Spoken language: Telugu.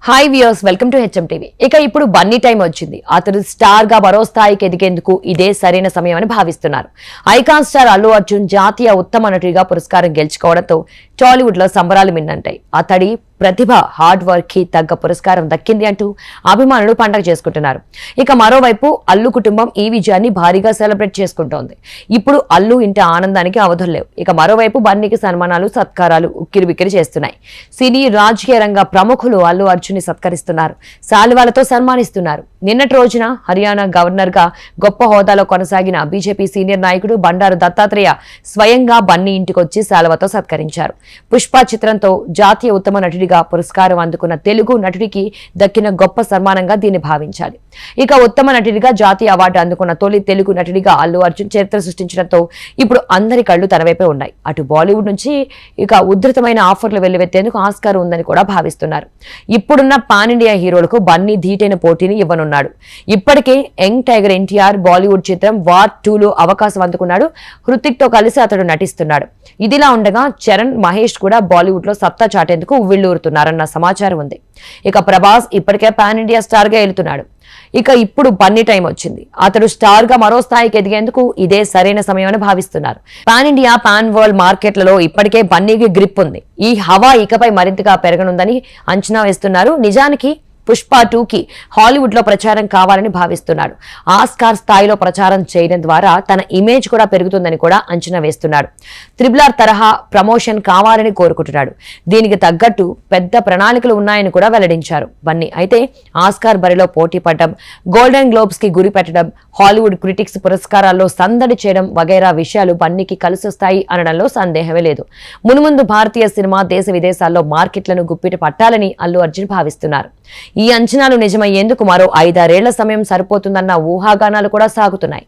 Hi viewers, welcome to HM TV. ఇక ఇప్పుడు బన్నీ టైం వచ్చింది. అతడు స్టార్ గా మరో స్థాయికి ఎదిగేందుకు ఇదే సరైన సమయం అని భావిస్తున్నారు. ఐకాన్ స్టార్ అల్లు అర్జున్ జాతీయ ఉత్తమ నటుడిగా పురస్కారం గెలుచుకోవడంతో టాలీవుడ్ లో సంబరాలు మిన్నంటాయి. అతడి ప్రతిభ, హార్డ్ వర్క్ కి తగ్గ పురస్కారం దక్కింది అంటూ అభిమానులు పండగ చేసుకుంటున్నారు. ఇక మరోవైపు అల్లు కుటుంబం ఈ విజయాన్ని భారీగా సెలబ్రేట్ చేసుకుంటోంది. ఇప్పుడు అల్లు ఇంటి ఆనందానికి అవధులు లేవు. ఇక మరోవైపు బన్నీకి సన్మానాలు, సత్కారాలు ఉక్కిరిబిక్కిరి చేస్తున్నాయి. సినీ, రాజకీయ రంగ ప్రముఖులు అల్లు అర్జున్ ని సత్కరిస్తున్నారు, శాలువాలతో సన్మానిస్తున్నారు. నిన్నటి రోజున హర్యానా గవర్నర్ గా గొప్ప హోదాలో కొనసాగిన బీజేపీ సీనియర్ నాయకుడు బండారు దత్తాత్రేయ స్వయంగా బన్నీ ఇంటికొచ్చి శాలువతో సత్కరించారు. పుష్ప చిత్రంతో జాతీయ ఉత్తమ నటుడిగా పురస్కారం అందుకున్న తెలుగు నటుడికి దక్కిన గొప్ప సన్మానంగా దీన్ని భావించాలి. ఇక ఉత్తమ నటుడిగా జాతీయ అవార్డు అందుకున్న తొలి తెలుగు నటుడిగా అల్లు అర్జున్ చరిత్ర సృష్టించడంతో ఇప్పుడు అందరి కళ్లు తన వైపే ఉన్నాయి. అటు బాలీవుడ్ నుంచి ఇక ఉధృతమైన ఆఫర్లు వెల్లువెత్తేందుకు ఆస్కార్ ఉందని కూడా భావిస్తున్నారు. ఇప్పుడున్న పాన్ ఇండియా హీరోలకు బన్నీ ధీటైన పోటీని ఇవ్వనున్నాడు. ఇప్పటికే యంగ్ టైగర్ ఎన్టీఆర్ బాలీవుడ్ చిత్రం వార్ 2లో అవకాశం అందుకున్నాడు. హృతిక్ తో కలిసి అతడు నటిస్తున్నాడు. ఇదిలా ఉండగా చరణ్, మహేష్ కూడా బాలీవుడ్ లో సత్తా చాటేందుకు ఉవ్విళ్లూరుతున్నారన్న సమాచారం ఉంది. ఇక ప్రభాస్ ఇప్పటికే పాన్ ఇండియా స్టార్ గా వెళ్తున్నాడు. ఇక ఇప్పుడు బన్నీ టైం వచ్చింది. అతడు స్టార్ గా మరో స్థాయికి ఎదిగేందుకు ఇదే సరైన సమయం అని భావిస్తున్నారు. పాన్ ఇండియా, పాన్ వరల్డ్ మార్కెట్లలో ఇప్పటికే బన్నీకి గ్రిప్ ఉంది. ఈ హవా ఇకపై మరింతగా పెరగనుందని అంచనా వేస్తున్నారు. నిజానికి పుష్ప 2కి హాలీవుడ్ లో ప్రచారం కావాలని భావిస్తున్నాడు. ఆస్కార్ స్థాయిలో ప్రచారం చేయడం ద్వారా తన ఇమేజ్ కూడా పెరుగుతుందని కూడా అంచనా వేస్తున్నాడు. RRR తరహా ప్రమోషన్ కావాలని కోరుకుంటున్నాడు. దీనికి తగ్గట్టు పెద్ద ప్రణాళికలు ఉన్నాయని కూడా వెల్లడించారు బన్నీ. అయితే ఆస్కార్ బరిలో పోటీ పడడం, గోల్డెన్ గ్లోబ్స్ కి గురి పెట్టడం, హాలీవుడ్ క్రిటిక్స్ పురస్కారాల్లో సందడి చేయడం వగైరా విషయాలు బన్నీకి కలిసొస్తాయి అనడంలో సందేహమే లేదు. మున్ముందు భారతీయ సినిమా దేశ విదేశాల్లో మార్కెట్లను గుప్పిట పట్టాలని అల్లు అర్జున్ భావిస్తున్నారు. ఈ అంచనాలు నిజమయ్యేందుకు మరో 5-6 ఏళ్ల సమయం సరిపోతుందన్న ఊహాగానాలు కూడా సాగుతున్నాయి.